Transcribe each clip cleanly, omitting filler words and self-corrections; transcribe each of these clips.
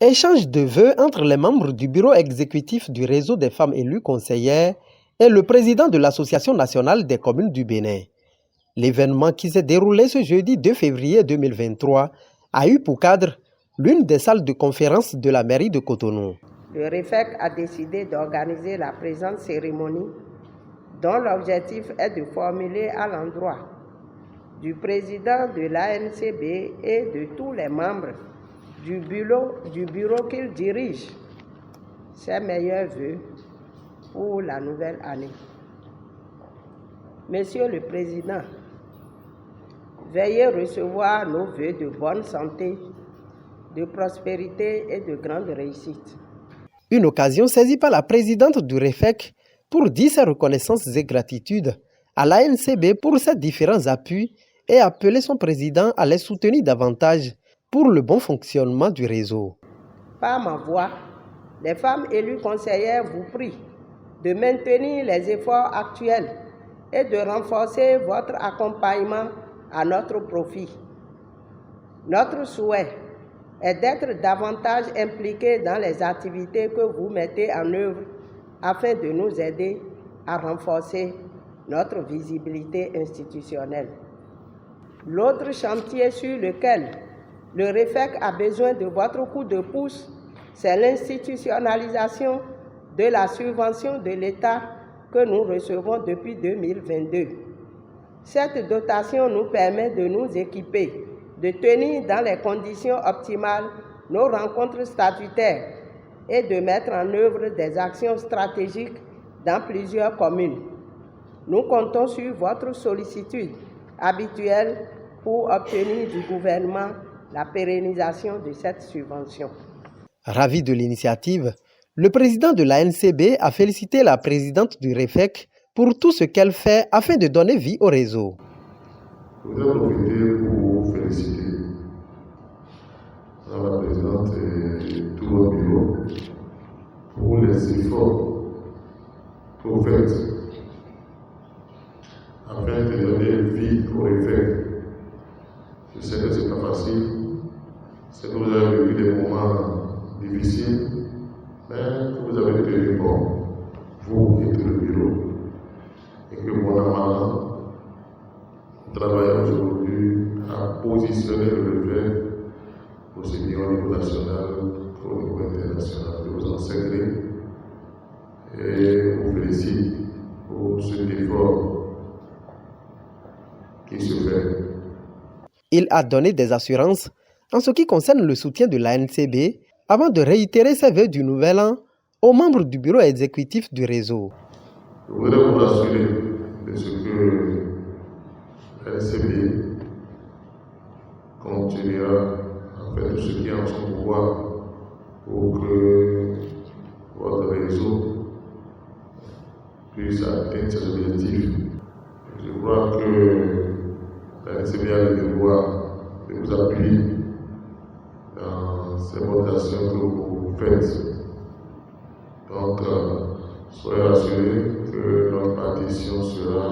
Échange de vœux entre les membres du bureau exécutif du réseau des femmes élues conseillères et le président de l'Association nationale des communes du Bénin. L'événement qui s'est déroulé ce jeudi 2 février 2023 a eu pour cadre l'une des salles de conférence de la mairie de Cotonou. Le REFEC a décidé d'organiser la présente cérémonie dont l'objectif est de formuler à l'endroit du président de l'ANCB et de tous les membres du bureau qu'il dirige ses meilleurs vœux pour la nouvelle année. Monsieur le Président, veuillez recevoir nos vœux de bonne santé, de prospérité et de grande réussite. Une occasion saisie par la présidente du REFEC pour dire ses reconnaissances et gratitudes à l'ANCB pour ses différents appuis et appeler son président à les soutenir davantage pour le bon fonctionnement du réseau. Par ma voix, les femmes élues conseillères vous prient de maintenir les efforts actuels et de renforcer votre accompagnement à notre profit. Notre souhait est d'être davantage impliqués dans les activités que vous mettez en œuvre afin de nous aider à renforcer notre visibilité institutionnelle. L'autre chantier sur lequel le REFEC a besoin de votre coup de pouce, c'est l'institutionnalisation de la subvention de l'État que nous recevons depuis 2022. Cette dotation nous permet de nous équiper, de tenir dans les conditions optimales nos rencontres statutaires et de mettre en œuvre des actions stratégiques dans plusieurs communes. Nous comptons sur votre sollicitude habituelle pour obtenir du gouvernement la pérennisation de cette subvention. Ravi de l'initiative, le président de l'ANCB a félicité la présidente du REFEC pour tout ce qu'elle fait afin de donner vie au réseau. Je voudrais profiter pour vous féliciter, Madame la présidente et tout votre bureau, pour les efforts que vous faites afin de donner vie au REFEC. Je sais que ce n'est pas facile, c'est que vous avez vécu des moments difficiles, mais que vous avez tenu bon, vous et tout le bureau, et que mon amant travaille aujourd'hui à positionner le REFEC aussi bien au niveau national qu'au niveau international. Je vous en sais gré et vous félicite pour cet effort qui se fait. Il a donné des assurances en ce qui concerne le soutien de l'ANCB avant de réitérer ses vœux du nouvel an aux membres du bureau exécutif du réseau. Je voudrais vous rassurer de ce que l'ANCB continuera à faire tout ce qui est en son pouvoir pour que votre réseau puisse atteindre ses objectifs. Je crois que l'ANCB a le devoir de vous appuyer dans ces votations que vous faites. Donc, soyez rassurés que notre partition sera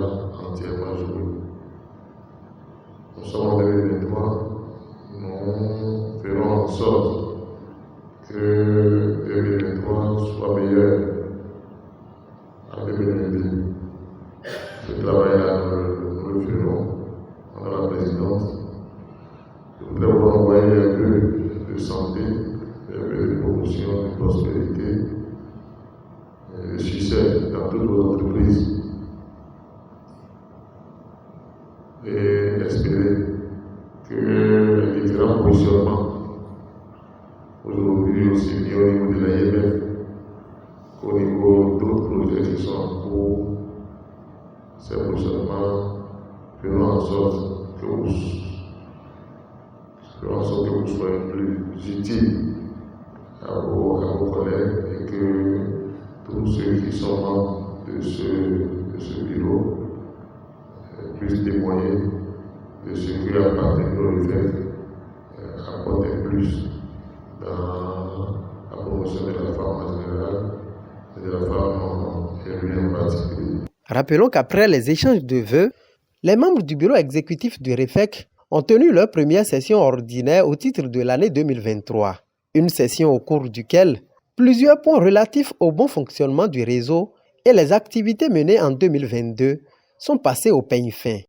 entièrement jouée. Nous sommes en 2023, nous ferons en sorte que 2023 soit meilleur en 2022. Ce travail-là, nous le ferons. Madame la présidente, je voudrais vous envoyer les vœux de santé, les vœux de promotion, de prospérité, de succès dans toutes vos entreprises et espérer que les différents positionnements aujourd'hui aussi bien au niveau de l'AIMF qu'au niveau d'autres projets qui sont en cours, ces positionnements feront en sorte que vous soyez plus utiles à vos collègues et que tous ceux qui sont membres de ce bureau puissent témoigner de ce que la partie de l'OIF apporte plus dans la promotion de la femme en général et de la femme élue en particulier. Rappelons qu'après les échanges de vœux, les membres du bureau exécutif du REFEC ont tenu leur première session ordinaire au titre de l'année 2023. Une session au cours duquel plusieurs points relatifs au bon fonctionnement du réseau et les activités menées en 2022 sont passés au peigne fin.